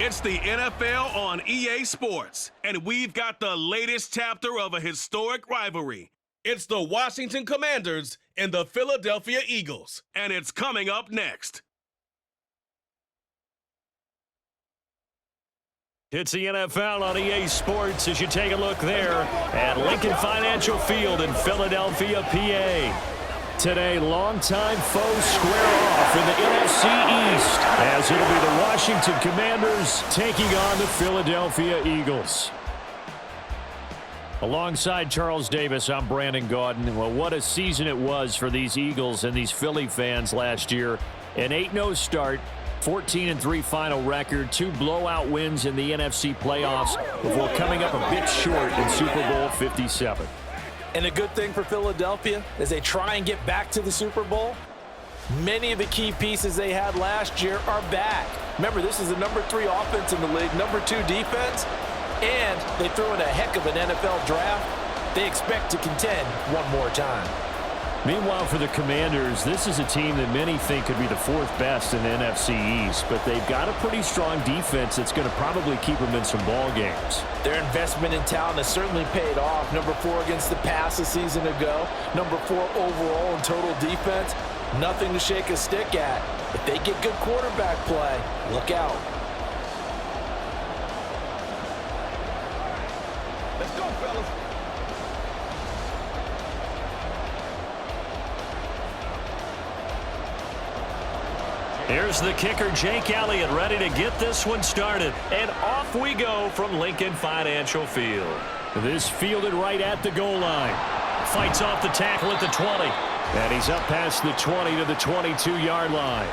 It's the NFL on EA Sports, and we've got the latest chapter of a historic rivalry. It's the Washington Commanders and the Philadelphia Eagles, and it's coming up next. It's the NFL on EA Sports as you take a look there at Lincoln Financial Field in Philadelphia, PA. Today, longtime foes square off in the NFC East as it'll be the Washington Commanders taking on the Philadelphia Eagles. Alongside Charles Davis, I'm Brandon Gaudin. Well, what a season it was for these Eagles and these Philly fans last year. An 8-0 start, 14-3 final record, 2 blowout wins in the NFC playoffs before coming up a bit short in Super Bowl 57. And a good thing for Philadelphia as they try and get back to the Super Bowl, many of the key pieces they had last year are back. Remember, this is the number 3 offense in the league, number 2 defense, and they threw in a heck of an NFL draft. They expect to contend one more time. Meanwhile, for the Commanders, this is a team that many think could be the 4th best in the NFC East, but they've got a pretty strong defense that's going to probably keep them in some ball games. Their investment in talent has certainly paid off. Number 4 against the pass a season ago. Number 4 overall in total defense. Nothing to shake a stick at. If they get good quarterback play, look out. Let's go, fellas. Here's the kicker, Jake Elliott, ready to get this one started. And off we go from Lincoln Financial Field. This fielded right at the goal line. Fights off the tackle at the 20. And he's up past the 20 to the 22-yard line.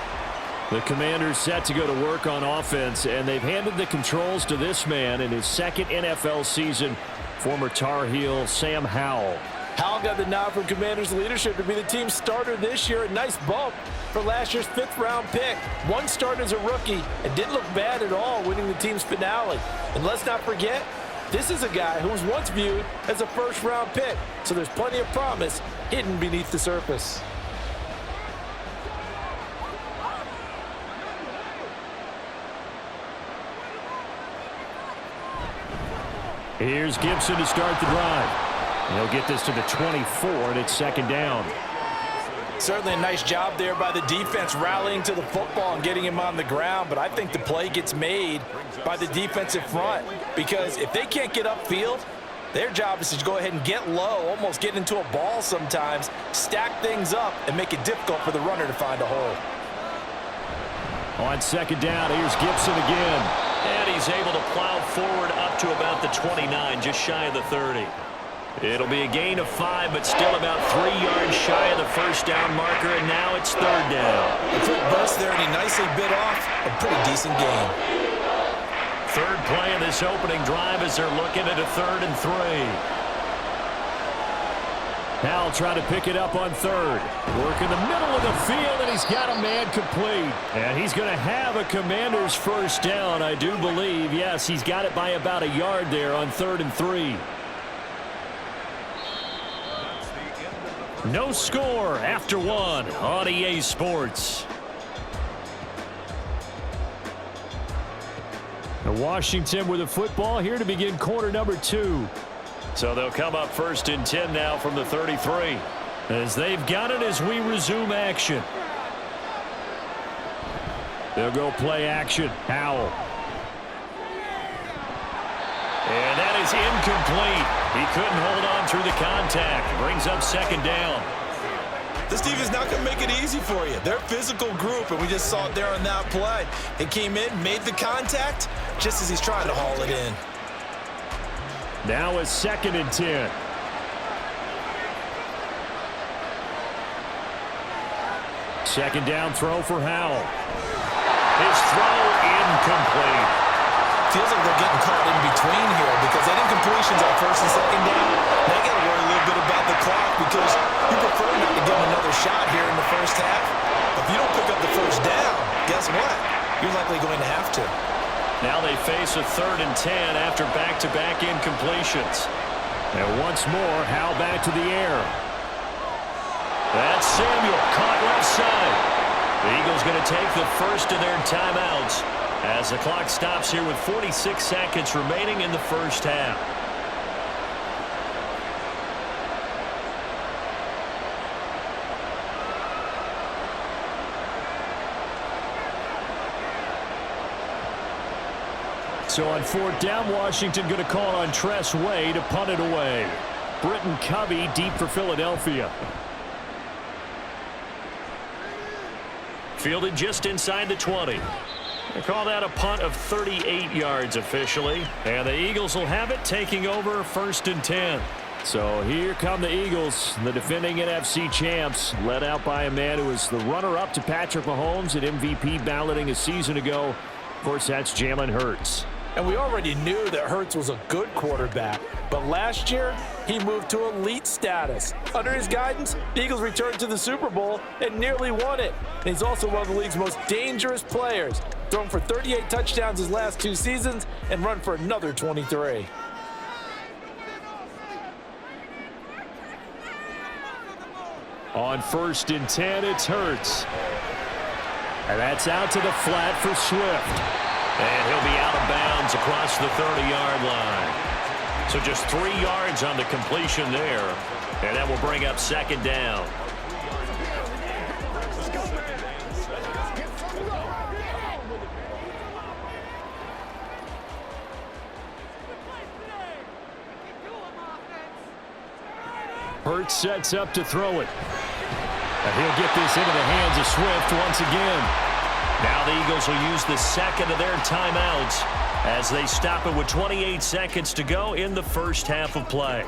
The Commanders set to go to work on offense, and they've handed the controls to this man in his 2nd NFL season, former Tar Heel Sam Howell. Howell got the nod from Commanders leadership to be the team starter this year. A nice bump for last year's 5th-round pick. 1 start as a rookie and didn't look bad at all, winning the team's finale. And let's not forget, this is a guy who was once viewed as a 1st-round pick. So there's plenty of promise hidden beneath the surface. Here's Gibson to start the drive. He'll get this to the 24, and it's 2nd down. Certainly a nice job there by the defense rallying to the football and getting him on the ground, but I think the play gets made by the defensive front because if they can't get upfield, their job is to go ahead and get low, almost get into a ball sometimes, stack things up, and make it difficult for the runner to find a hole. On 2nd down, here's Gibson again. And he's able to plow forward up to about the 29, just shy of the 30. It'll be a gain of 5, but still about 3 yards shy of the 1st down marker, and now it's 3rd down. A quick burst there, and he nicely bit off a pretty decent gain. 3rd play of this opening drive as they're looking at a 3rd and 3. Howell trying to pick it up on 3rd. Work in the middle of the field, and he's got a man complete. And he's going to have a Commander's 1st down, I do believe. Yes, he's got it by about a yard there on 3rd and 3. No score after 1 on EA Sports. Washington with the football here to begin quarter number 2. So they'll come up 1st and 10 now from the 33. As they've got it as we resume action. They'll go play action. Howell. And that is incomplete. He couldn't hold on through the contact. Brings up 2nd down. This defense not going to make it easy for you. They're a physical group, and we just saw it there on that play. They came in, made the contact, just as he's trying to haul it in. Now it's 2nd and 10. Second down throw for Howell. His throw incomplete. Feels like they're getting caught in between here because that incompletion's on 1st and 2nd down. Now you got to worry a little bit about the clock because you prefer not to give them another shot here in the 1st half. If you don't pick up the 1st down, guess what? You're likely going to have to. Now they face a 3rd and 10 after back-to-back incompletions. And once more, Howell back to the air. That's Samuel, caught left side. The Eagles going to take the first of their timeouts. as the clock stops here with 46 seconds remaining in the first half. So on fourth down, Washington going to call on Tress Way to punt it away. Britton Covey deep for Philadelphia. Fielded just inside the 20. They call that a punt of 38 yards officially. And the Eagles will have it, taking over 1st and 10. So here come the Eagles, the defending NFC champs, led out by a man who was the runner-up to Patrick Mahomes at MVP balloting a season ago. Of course, that's Jalen Hurts. And we already knew that Hurts was a good quarterback, but last year he moved to elite status. Under his guidance, the Eagles returned to the Super Bowl and nearly won it. And he's also one of the league's most dangerous players, thrown for 38 touchdowns his last 2 seasons and run for another 23. On 1st and 10, it's Hurts. And that's out to the flat for Swift. And he'll be out of bounds across the 30-yard line. So just 3 yards on the completion there. And that will bring up 2nd down. Hurts sets up to throw it. And he'll get this into the hands of Swift once again. Now the Eagles will use the second of their timeouts as they stop it with 28 seconds to go in the first half of play.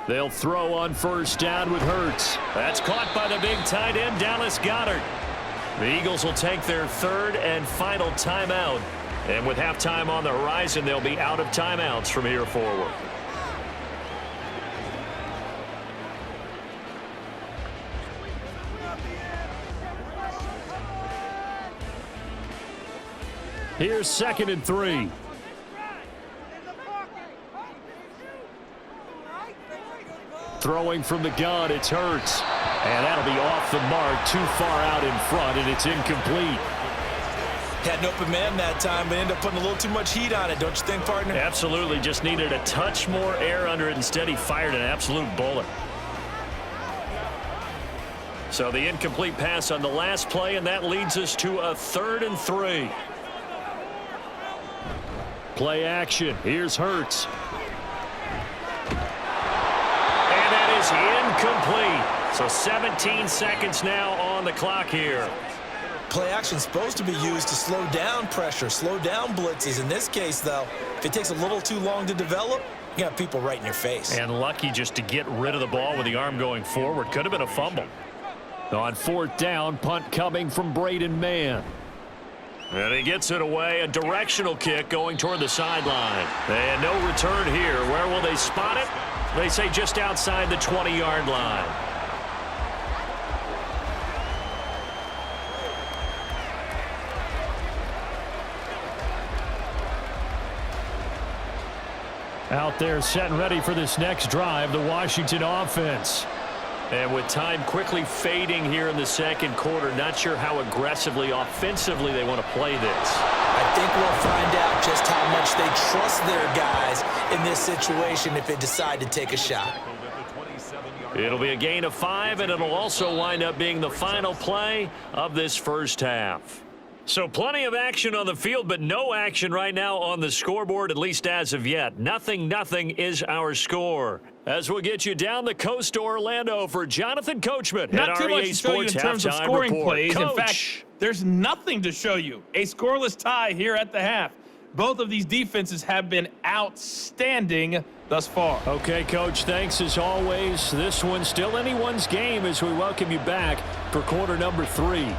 They'll throw on 1st down with Hurts. That's caught by the big tight end, Dallas Goedert. The Eagles will take their 3rd and final timeout. And with halftime on the horizon, they'll be out of timeouts from here forward. Here's 2nd and 3. Throwing from the gun, it's Hurts. And that'll be off the mark, too far out in front, and it's incomplete. Had an open man that time, but ended up putting a little too much heat on it, don't you think, partner? Absolutely, just needed a touch more air under it. Instead, he fired an absolute bullet. So the incomplete pass on the last play, and that leads us to a 3rd and 3. Play action. Here's Hurts. Incomplete. So 17 seconds now on the clock here. Play action is supposed to be used to slow down pressure, slow down blitzes. In this case, though, if it takes a little too long to develop, you got people right in your face. And lucky just to get rid of the ball with the arm going forward. Could have been a fumble. On 4th down, punt coming from Braden Mann. And he gets it away. A directional kick going toward the sideline. And no return here. Where will they spot it? They say just outside the 20-yard line. Out there set and ready for this next drive, the Washington offense. And with time quickly fading here in the 2nd quarter, not sure how aggressively, offensively they want to play this. I think we'll find out just how much they trust their guys in this situation if they decide to take a shot. It'll be a gain of 5, and it'll also wind up being the final play of this first half. So plenty of action on the field, but no action right now on the scoreboard, at least as of yet. Nothing is our score. As we'll get you down the coast to Orlando for Jonathan Coachman. Not too much REA to show you in Sports terms of Halftime scoring Report. plays. Coach. In fact, there's nothing to show you. A scoreless tie here at the half. Both of these defenses have been outstanding thus far. Okay, Coach, thanks as always. This one's still anyone's game as we welcome you back for quarter number 3.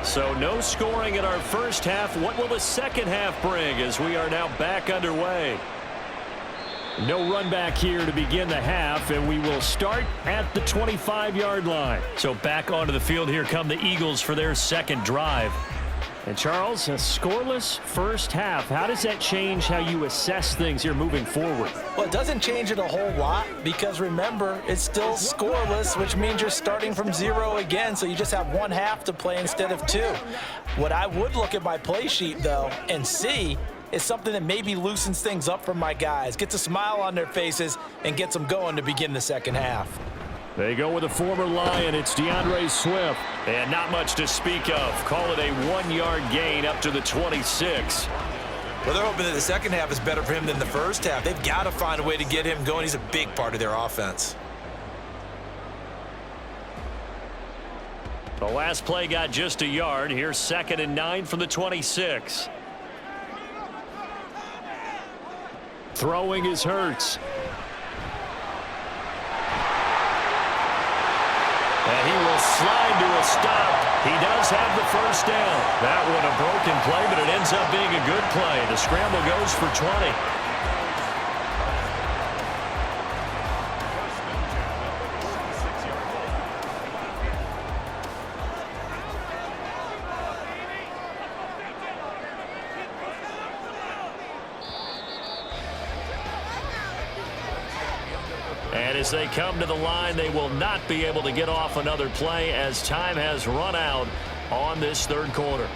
So no scoring in our first half. What will the second half bring as we are now back underway? No run back here to begin the half, and we will start at the 25-yard line. So back onto the field here come the Eagles for their second drive. And Charles, a scoreless first half. How does that change how you assess things here moving forward? Well, it doesn't change it a whole lot because remember, it's still scoreless, which means you're starting from 0 again, so you just have one half to play instead of 2. What I would look at my play sheet, though, and see is something that maybe loosens things up for my guys, gets a smile on their faces, and gets them going to begin the second half. They go with a former Lion. It's DeAndre Swift. And not much to speak of. Call it a 1-yard gain up to the 26. Well, they're hoping that the second half is better for him than the first half. They've got to find a way to get him going. He's a big part of their offense. The last play got just a yard. Here's 2nd and 9 from the 26. Throwing is Hurts. And he will slide to a stop. He does have the first down. That one a broken play, but it ends up being a good play. The scramble goes for 20. And as they come to the line, they will not be able to get off another play as time has run out on this third quarter.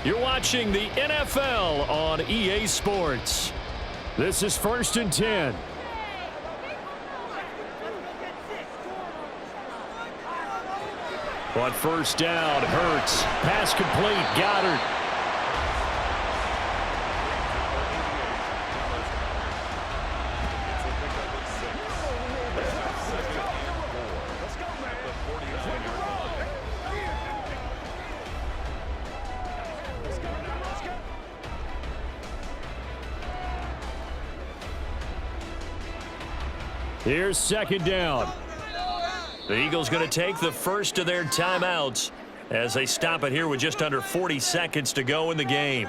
You're watching the NFL on EA Sports. This is 1st and 10. On first down, Hurts. Pass complete, Goddard. Here's 2nd down. The Eagles going to take the first of their timeouts as they stop it here with just under 40 seconds to go in the game.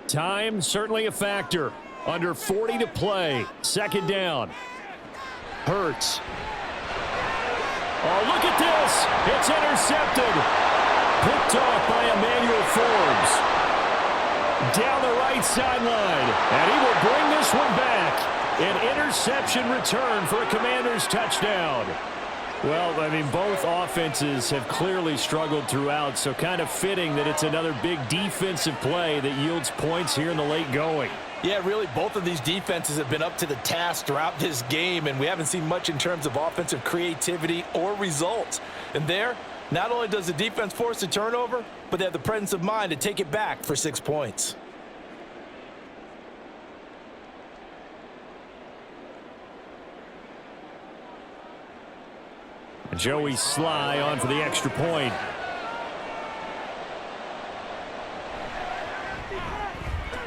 Time certainly a factor. Under 40 to play. 2nd down. Hurts. Oh, look at this. It's intercepted. Picked off by Emmanuel Forbes. Down the right sideline. And he will bring this one back. An interception return for a Commanders touchdown. Well, I mean, both offenses have clearly struggled throughout, so kind of fitting that it's another big defensive play that yields points here in the late going. Yeah, really, both of these defenses have been up to the task throughout this game, and we haven't seen much in terms of offensive creativity or results. And there, not only does the defense force a turnover, but they have the presence of mind to take it back for 6 points. Joey Sly on for the extra point.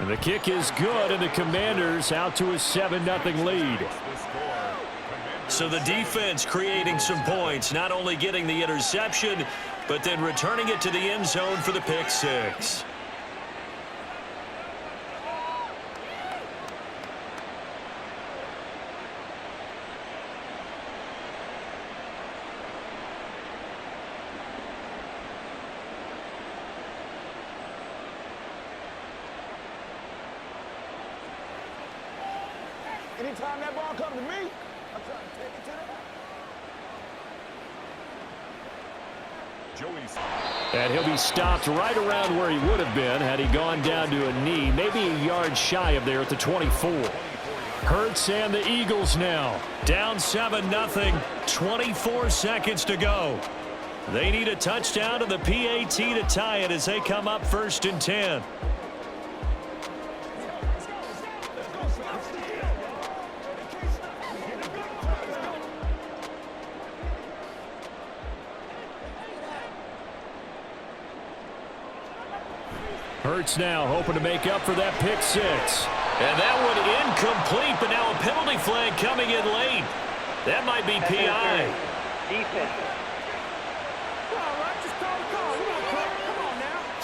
And the kick is good, and the Commanders out to a 7-0 lead. So the defense creating some points, not only getting the interception, but then returning it to the end zone for the pick six. Anytime that ball comes to me, I'm trying to take it to the And he'll be stopped right around where he would have been had he gone down to a knee, maybe a yard shy of there at the 24. Hurts and the Eagles now down 7-0, 24 seconds to go. They need a touchdown to the PAT to tie it as they come up 1st and 10. Hurts now hoping to make up for that pick six. And that one incomplete, but now a penalty flag coming in late. That might be PI. Defense.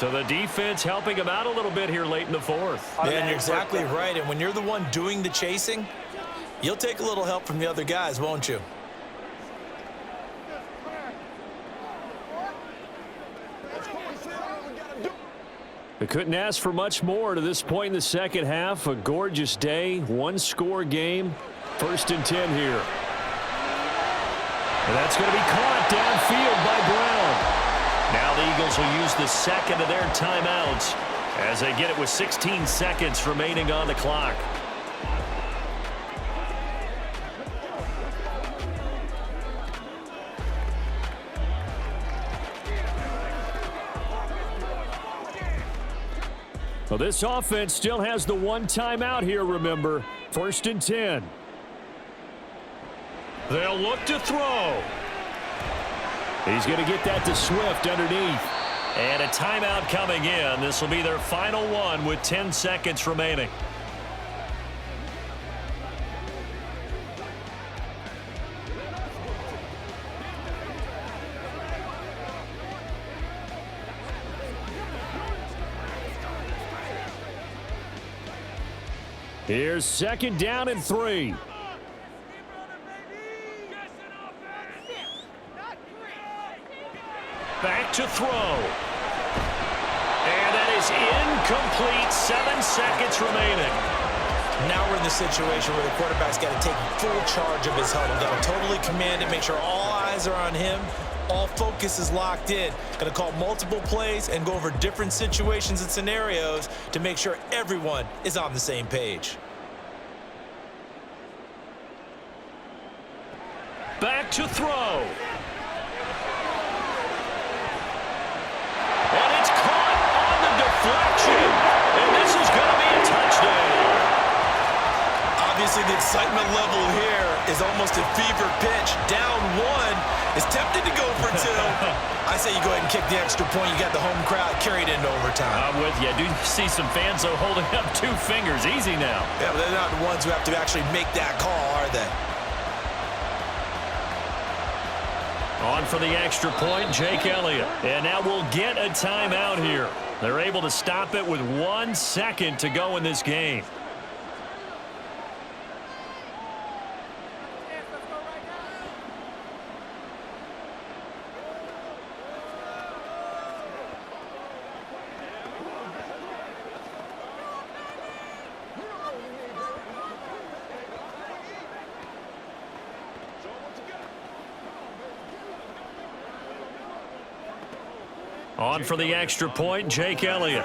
So the defense helping him out a little bit here late in the fourth. Yeah, and you're exactly right. And when you're the one doing the chasing, you'll take a little help from the other guys, won't you? They couldn't ask for much more to this point in the second half. A gorgeous day, one-score game. 1st and 10 here. And that's going to be caught downfield by Brown. Now the Eagles will use the second of their timeouts as they get it with 16 seconds remaining on the clock. Well, this offense still has the one timeout here, remember. 1st and 10. They'll look to throw. He's going to get that to Swift underneath. And a timeout coming in. This will be their final one with 10 seconds remaining. Here's 2nd down and 3. Back to throw. And that is incomplete. 7 seconds remaining. Now we're in the situation where the quarterback's got to take full charge of his huddle. Got to totally command it, make sure all eyes are on him. All focus is locked in. Going to call multiple plays and go over different situations and scenarios to make sure everyone is on the same page. Back to throw. And it's caught on the deflection. And this is going to be a touchdown. Obviously, the excitement level here is almost a fever pitch. Down one, is tempted to go for two. I say you go ahead and kick the extra point. You got the home crowd carried into overtime. I'm with you. I do see some fans, though, holding up 2 fingers. Easy now. Yeah, but they're not the ones who have to actually make that call, are they? On for the extra point, Jake Elliott. And now we'll get a timeout here. They're able to stop it with 1 second to go in this game. On for the extra point, Jake Elliott.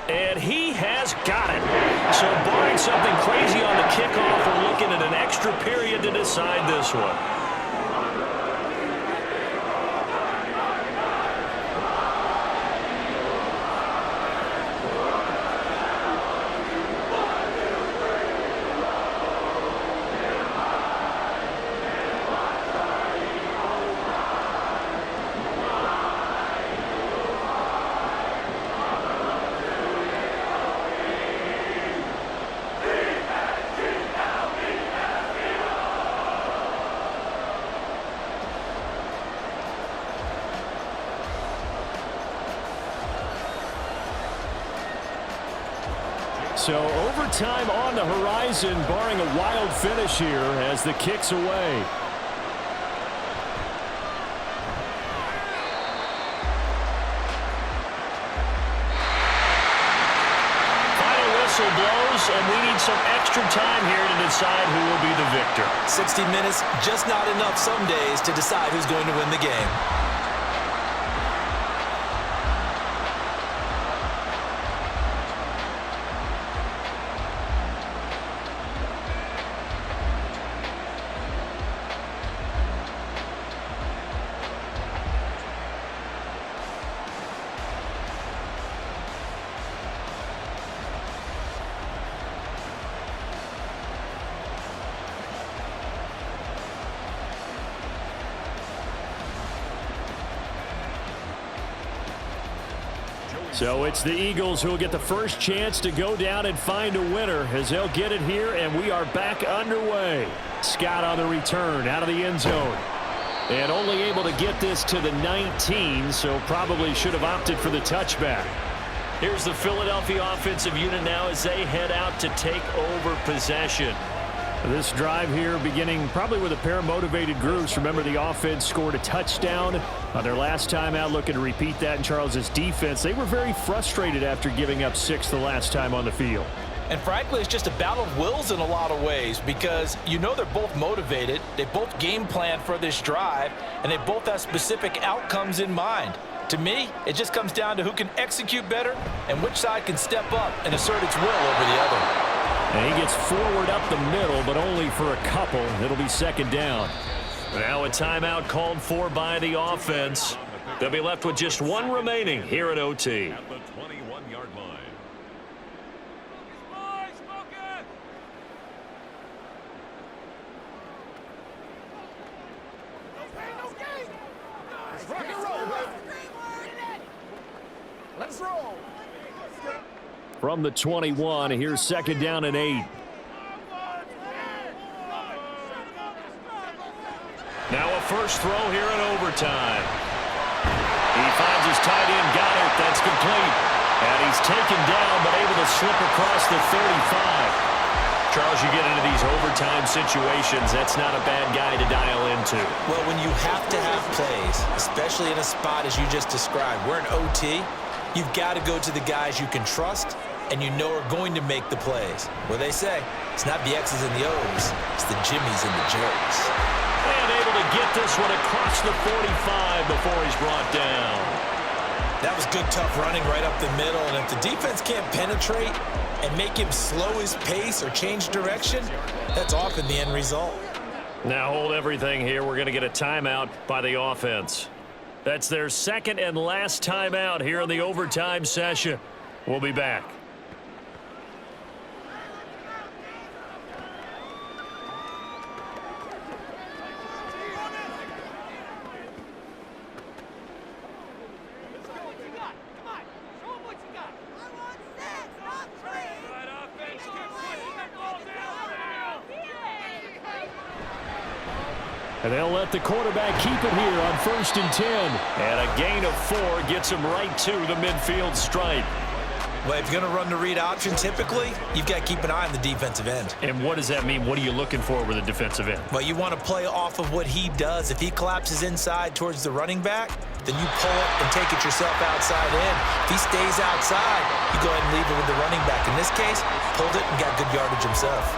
And he has got it. So barring something crazy on the kickoff, we're looking at an extra period to decide this one. So overtime on the horizon, barring a wild finish here as the kick's away. Final whistle blows, and we need some extra time here to decide who will be the victor. 60 minutes, just not enough some days to decide who's going to win the game. So it's the Eagles who will get the first chance to go down and find a winner as they'll get it here, and we are back underway. Scott on the return out of the end zone. And only able to get this to the 19, so probably should have opted for the touchback. Here's the Philadelphia offensive unit now as they head out to take over possession. This drive here beginning probably with a pair of motivated groups. Remember, the offense scored a touchdown on their last time out, looking to repeat that in Charles's defense. They were very frustrated after giving up 6 the last time on the field. And frankly, it's just a battle of wills in a lot of ways because you know they're both motivated. They both game plan for this drive, and they both have specific outcomes in mind. To me, it just comes down to who can execute better and which side can step up and assert its will over the other. And he gets forward up the middle, but only for a couple. It'll be second down. Now a timeout called for by the offense. They'll be left with just one remaining here at OT. At the 21-yard line. Let's roll. From the 21, here's second down and 8. Now a first throw here in overtime. He finds his tight end, got it. That's complete. And he's taken down, but able to slip across the 35. Charles, you get into these overtime situations, that's not a bad guy to dial into. Well, when you have to have plays, especially in a spot as you just described, we're in OT, you've got to go to the guys you can trust and you know are going to make the plays. What they say, it's not the X's and the O's, it's the Jimmies and the Joes. And able to get this one across the 45 before he's brought down. That was good, tough running right up the middle, and if the defense can't penetrate and make him slow his pace or change direction, that's often the end result. Now hold everything here. We're going to get a timeout by the offense. That's their second and last timeout here in the overtime session. We'll be back. And they'll let the quarterback keep it here on 1st and 10. And a gain of 4 gets him right to the midfield stripe. Well, if you're going to run the read option, typically, you've got to keep an eye on the defensive end. And what does that mean? What are you looking for with a defensive end? Well, you want to play off of what he does. If he collapses inside towards the running back, then you pull it and take it yourself outside in. If he stays outside, you go ahead and leave it with the running back. In this case, pulled it and got good yardage himself.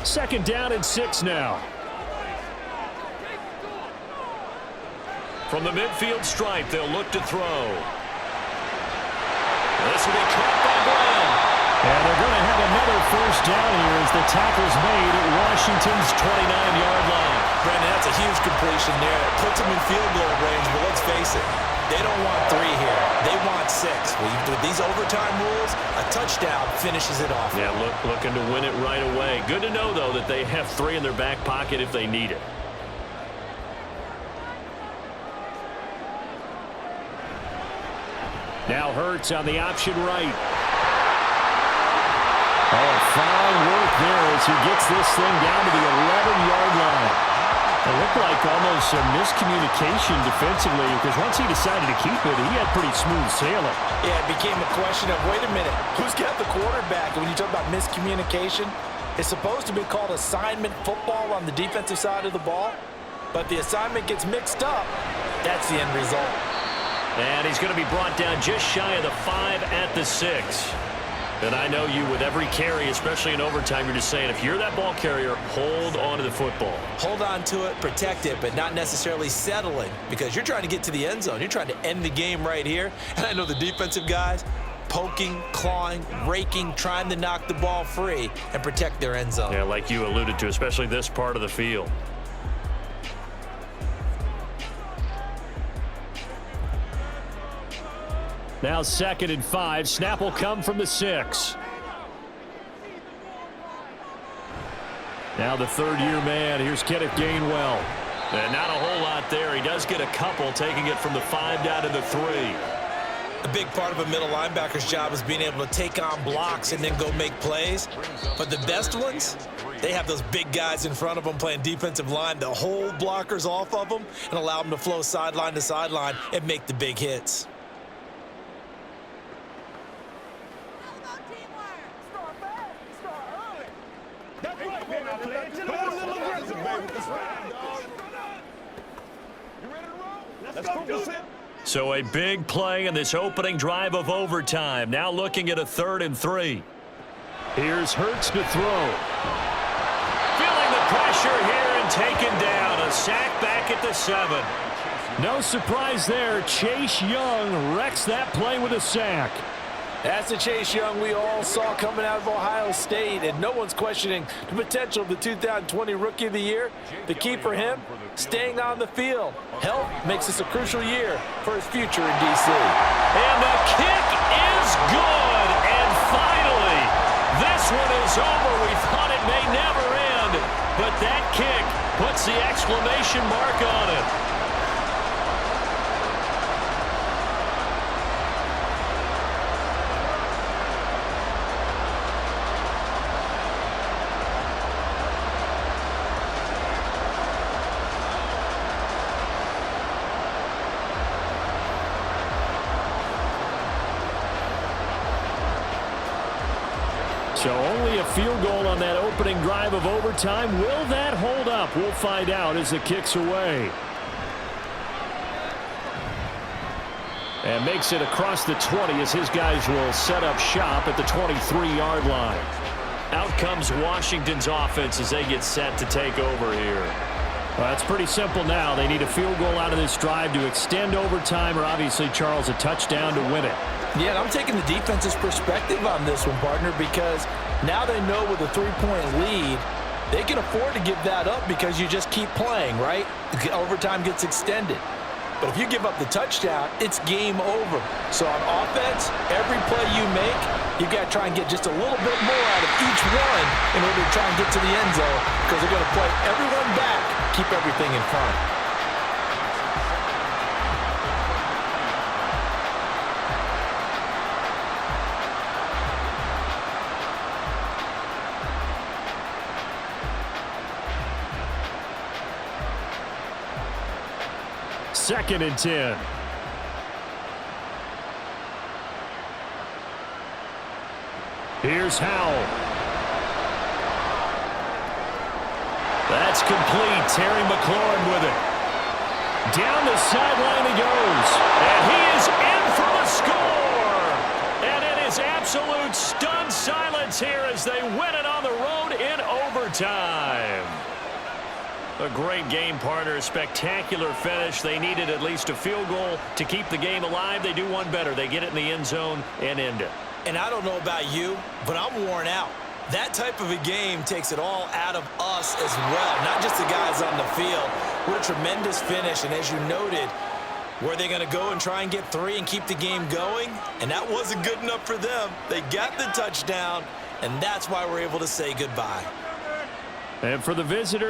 Second down and 6 now. From the midfield stripe, they'll look to throw. This will be caught by Brown. And they're going to have another first down here as the tackle's made at Washington's 29-yard line. Brandon, that's a huge completion there. It puts them in field goal range, but let's face it, they don't want 3 here. They want 6. Well, with these overtime rules, a touchdown finishes it off. Yeah, looking to win it right away. Good to know, though, that they have 3 in their back pocket if they need it. Now Hurts on the option right. Oh, fine work there as he gets this thing down to the 11-yard line. It looked like almost a miscommunication defensively because once he decided to keep it, he had pretty smooth sailing. Yeah, it became a question of, wait a minute, who's got the quarterback? And when you talk about miscommunication, it's supposed to be called assignment football on the defensive side of the ball. But the assignment gets mixed up. That's the end result. And he's going to be brought down just shy of the 5 at the 6. And I know you with every carry, especially in overtime, you're just saying if you're that ball carrier, hold on to the football. Hold on to it, protect it, but not necessarily settling because you're trying to get to the end zone. You're trying to end the game right here. And I know the defensive guys poking, clawing, raking, trying to knock the ball free and protect their end zone. Yeah, like you alluded to, especially this part of the field. Now 2nd and 5. Snap will come from the 6. Now the third-year man. Here's Kenneth Gainwell. And not a whole lot there. He does get a couple, taking it from the 5 down to the 3. A big part of a middle linebacker's job is being able to take on blocks and then go make plays. But the best ones, they have those big guys in front of them playing defensive line to hold blockers off of them and allow them to flow sideline to sideline and make the big hits. So a big play in this opening drive of overtime. Now looking at a 3rd and 3. Here's Hurts to throw. Feeling the pressure here and taken down. A sack back at the 7. No surprise there. Chase Young wrecks that play with a sack. That's the Chase Young we all saw coming out of Ohio State, and no one's questioning the potential of the 2020 Rookie of the Year. The key for him, staying on the field. Health makes this a crucial year for his future in D.C. And the kick is good. And finally, this one is over. We thought it may never end, but that kick puts the exclamation mark on it. So only a field goal on that opening drive of overtime. Will that hold up? We'll find out as the kick's away. And makes it across the 20 as his guys will set up shop at the 23-yard line. Out comes Washington's offense as they get set to take over here. Well, it's pretty simple now. They need a field goal out of this drive to extend overtime, or obviously, Charles, a touchdown to win it. Yeah, and I'm taking the defense's perspective on this one, partner, because now they know with a 3-point lead, they can afford to give that up because you just keep playing, right? Overtime gets extended. But if you give up the touchdown, it's game over. So on offense, every play you make, you've got to try and get just a little bit more out of each one in order to try and get to the end zone, because they're going to play everyone back, keep everything in front. Second and 10. Here's Howell. That's complete. Terry McLaurin with it. Down the sideline he goes. And he is in for the score. And it is absolute stunned silence here as they win it on the road in overtime. A great game, partner. A spectacular finish. They needed at least a field goal to keep the game alive. They do one better. They get it in the end zone and end it. And I don't know about you, but I'm worn out. That type of a game takes it all out of us as well, not just the guys on the field. What a tremendous finish. And as you noted, were they going to go and try and get 3 and keep the game going? And that wasn't good enough for them. They got the touchdown, and that's why we're able to say goodbye. And for the visitors,